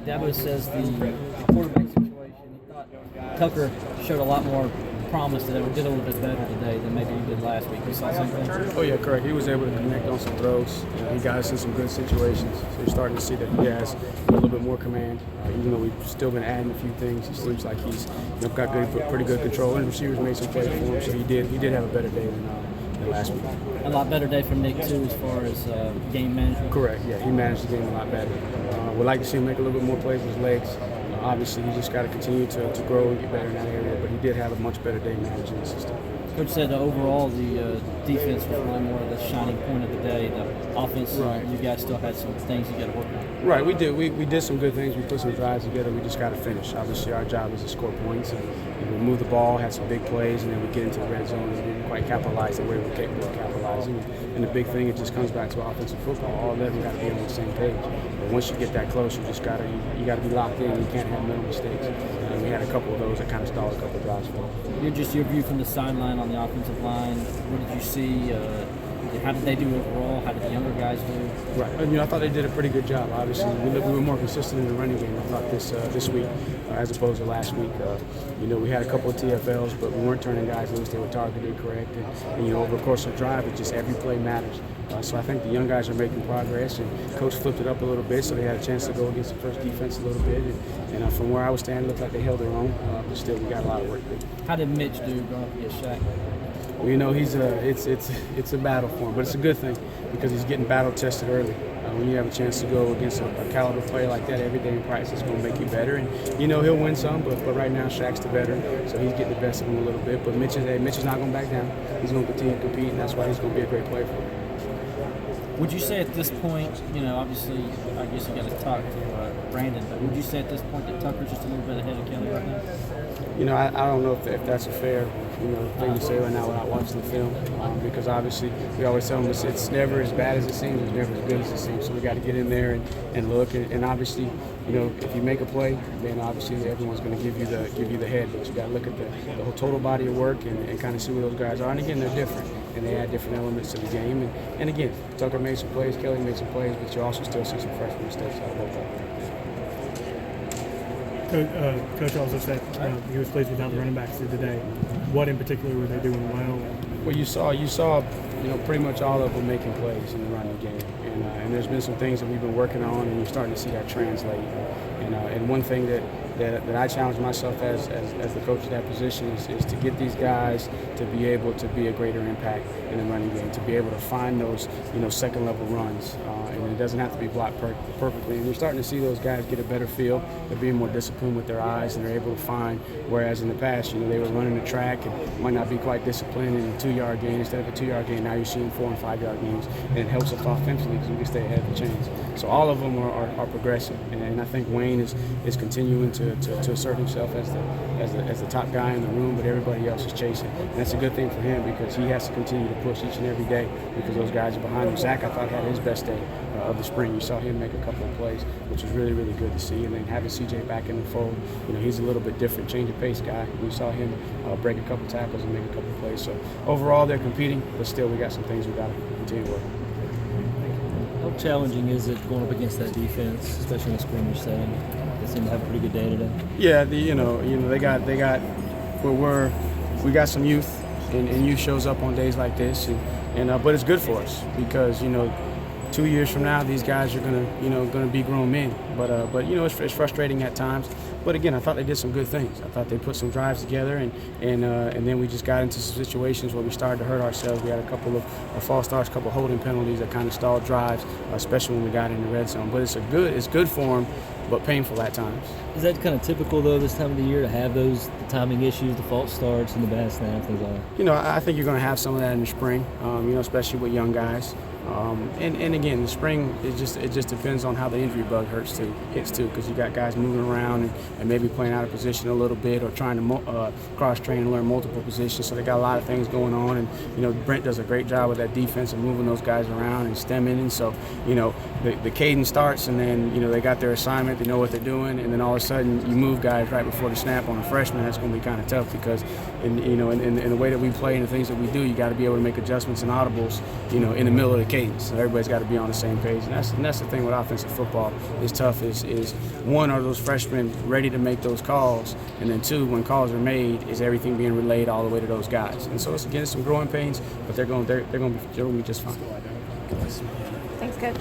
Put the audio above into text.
Dabo says the quarterback situation, he thought Tucker showed a lot more promise today, or did a little bit better today than maybe he did last week. You saw something? Oh, yeah, correct. He was able to connect on some throws. He got us in some good situations. So you're starting to see that he has a little bit more command. Even though we've still been adding a few things, he seems like he's got pretty good control. And receivers made some plays for him, so he did have a better day than last week. A lot better day from Nick, too, as far as game management? Correct, yeah. He managed the game a lot better. We'd like to see him make a little bit more plays with his legs. Obviously, he just got to continue to grow and get better in that area, but he did have a much better day managing the system. Coach said overall the defense was really more of the shining point of the day. The offense, right. You guys still had some things you got to work on. Right, we did. We did some good things. We put some drives together. We just got to finish. Obviously, our job is to score points and we move the ball, had some big plays, and then we get into the red zone and we didn't quite capitalize the way we're capable of capitalizing. And the big thing, it just comes back to offensive football. All of them got to be on the same page. But once you get that close, you got to be locked in. You can't have mental mistakes. And we had a couple of those that kind of stalled a couple of drives for us. Your view from the sideline on the offensive line. What did you see? How did they do overall? How did the younger guys do? Right. I thought they did a pretty good job. Obviously, we were more consistent in the running game. I thought this week, as opposed to last week. We had a couple of TFLs, but we weren't turning guys loose. They were targeted correct. And over the course of the drive, it just every play matters. So I think the young guys are making progress, and Coach flipped it up a little bit, so they had a chance to go against the first defense a little bit. And from where I was standing, it looked like they held their own. But still, we got a lot of work to do. How did Mitch do going up against Shaq? Well, it's a battle for him, but it's a good thing because he's getting battle tested early. When you have a chance to go against a caliber player like that every day in practice, it's going to make you better. And he'll win some, but right now Shaq's the veteran, so he's getting the best of him a little bit. But Mitch is not going to back down. He's going to continue to compete, and that's why he's going to be a great player for him. Would you say at this point, obviously, I guess you got to talk to Brandon, but would you say at this point that Tucker's just a little bit ahead of Kelly right now? I don't know if that's a fair thing to say right now without watching the film, because obviously we always tell them it's never as bad as it seems, it's never as good as it seems. So we got to get in there and look, and obviously, if you make a play, then obviously everyone's going to give you the head, but you got to look at the whole total body of work and kind of see where those guys are. And again, they're different, and they add different elements to the game. And again, Tucker made some plays, Kelly made some plays, but you also still see some freshman mistakes out of both of them. Coach also said he was pleased with how the running backs did today. What in particular were they doing well? Well, you saw, pretty much all of them making plays in the running game, and there's been some things that we've been working on, and you're starting to see that translate. And one thing that I challenge myself as the coach of that position is to get these guys to be able to be a greater impact in the running game, to be able to find those second level runs, and it doesn't have to be blocked perfectly. And you're starting to see those guys get a better feel. They're being more disciplined with their eyes, and they're able to find. Whereas in the past, they were running the track and might not be quite disciplined in a 2-yard gain instead of a 2-yard gain. Now you're seeing 4- and 5-yard gains, and it helps us offensively because we can stay ahead of the chains. So all of them are progressing, and I think Wayne is continuing to assert himself as the top guy in the room, but everybody else is chasing. And that's a good thing for him because he has to continue to push each and every day because those guys are behind him. Zach, I thought, had his best day of the spring. You saw him make a couple of plays, which was really, really good to see. And then having CJ back in the fold, he's a little bit different, change of pace guy. We saw him break a couple tackles and make a couple of plays. So overall, they're competing, but still we got some things we got to continue to work on. How challenging is it going up against that defense, especially in a scrimmage setting? They seem to have a pretty good day today. Yeah, we got some youth, and youth shows up on days like this, but it's good for us because 2 years from now these guys are gonna be grown men. But it's frustrating at times. But again, I thought they did some good things. I thought they put some drives together, and then we just got into some situations where we started to hurt ourselves. We had a couple of false starts, a couple of holding penalties that kind of stalled drives, especially when we got in the red zone. But it's good for them, but painful at times. Is that kind of typical though this time of the year to have the timing issues, the false starts, and the bad snaps, things like that? I think you're going to have some of that in the spring. Especially with young guys. And again, the spring it just depends on how the injury bug hits too, because you got guys moving around and maybe playing out of position a little bit or trying to cross train and learn multiple positions. So they got a lot of things going on, and Brent does a great job with that defense and moving those guys around and stemming. And so the cadence starts, and then they got their assignment, they know what they're doing, and then all of a sudden you move guys right before the snap on a freshman. That's going to be kind of tough because in the way that we play and the things that we do, you got to be able to make adjustments and audibles in the middle of the cadence. So everybody's got to be on the same page, and that's the thing with offensive football. Is tough. Is one, are those freshmen ready to make those calls, and then two, when calls are made, is everything being relayed all the way to those guys? And so it's again some growing pains, but they're going to be just fine. Thanks, Coach.